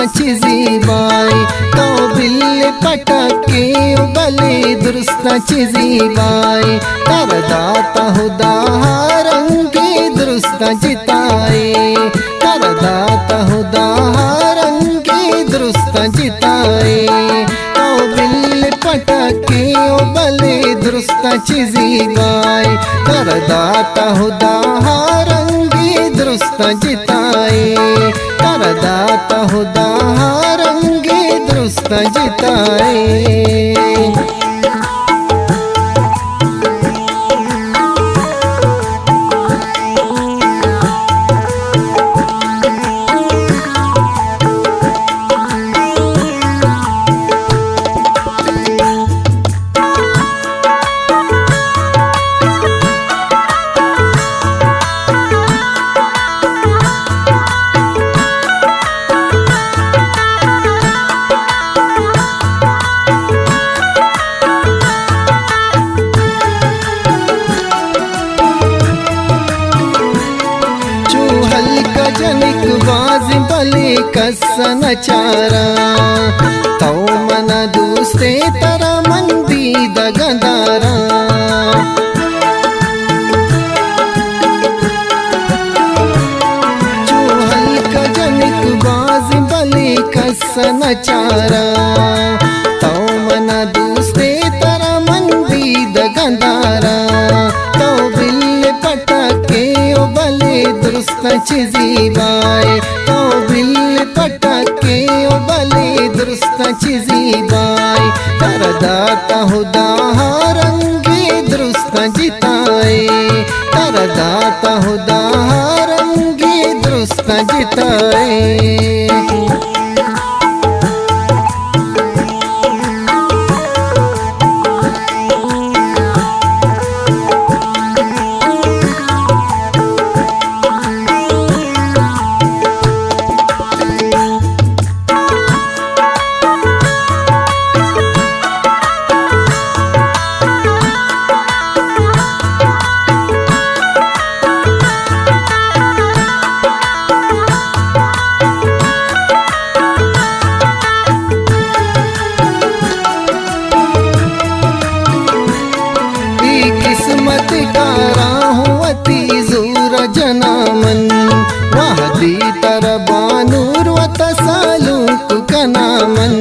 दुरुस्ताची by तो बिल्ले पटके उबले दुरुस्ताची बाई तर दाता हुदा रंगी दुरुस्ताची ताई तर दाता हुदा रंगी दुरुस्ताची ताई तो बिल्ले पटके उबले दुरुस्ताची बाई तर दाता हुदा रंगी दुरुस्ताची ताई तर दाता हुदा रंगी दुरुस्ताची ताई जनिक बाज बले कसन चारा तो मन दूसरे तरह मंदी दगदारा चूहल का जनिक बाज बले कसन चारा तो मन दूसरे तरह मंदी दगदारा तो बिल्ले पटके उबले दुरुस्ताची बाई तो बिल्ले पटके उबले दुरुस्ताची बाई तर दाता हुदा रंगी दुरुस्ताची ताई तर दाता हुदा रंगी दुरुस्ताची ताई किस्मत का राहुवती जूर जनामन वहदी तरबानूर वत सालूक कनामन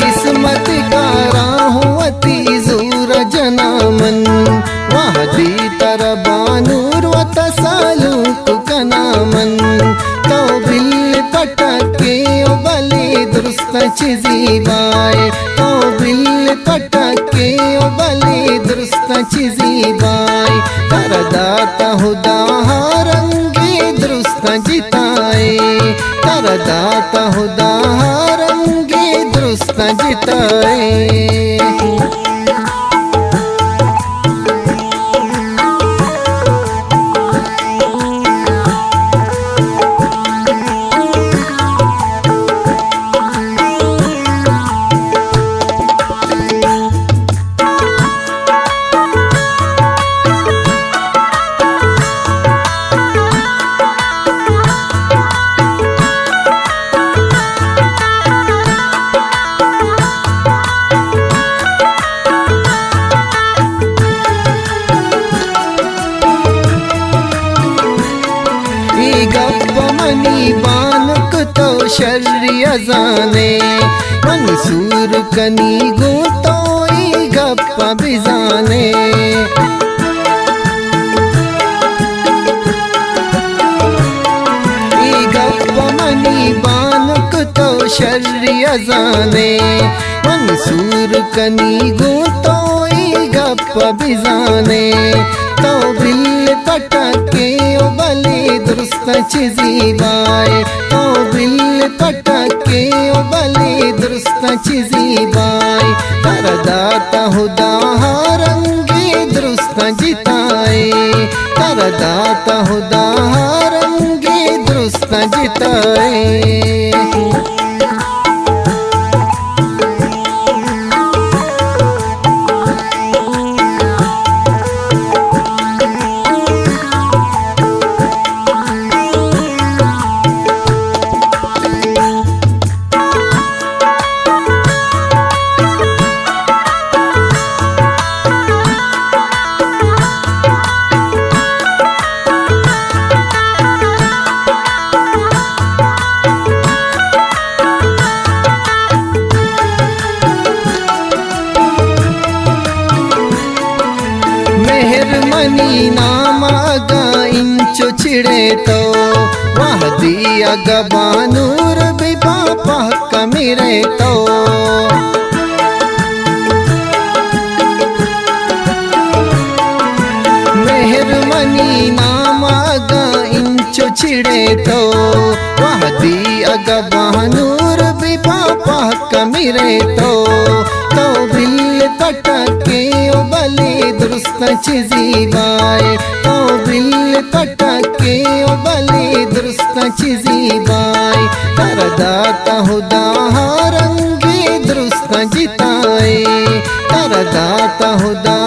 किस्मत का राहुवती जूर जनामन वहदी तरबानूर वत सालूक कनामन तो बिल्ले पटके उबले दुरुस्ताची बाई तो बिल्ले पटके उबले दुरुस्ताची बाई तर दाता हुदा रंगी दुरुस्ताची ताई तर दाता हुदा रंगी दुरुस्ताची ताई गप्पमनी बानक तो शर्रिया जाने मंसूर कनी गो तो गप्पा बिजाने गप्पमनी बानक तो शर्रिया जाने मंसूर कनी गो तो गप्पा बिजाने तो बिल्ले पटके उबले दुरुस्ताची बाई तो बिल्ले पटके उबले दुरुस्ताची बाई तर दाता हुदा रंगी दुरुस्ताची ताई तर दाता हुदा रंगी दुरुस्ताची ताई अगबानूर भी पापा कमीरे तो मेहरमनी नामागा इंचो छिड़े तो वहदी अगबानूर भी पापा कमीरे तो बिल तटके ओ बले दुरुस्त चीजी बाय तो बिल तटके ओ बले दुरुस्त चीजी बाय तरदाता हुदा रंगे दुरुस्त जिताए तरदाता हुदा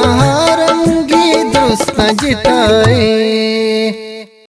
रंगे दुरुस्त जिताए।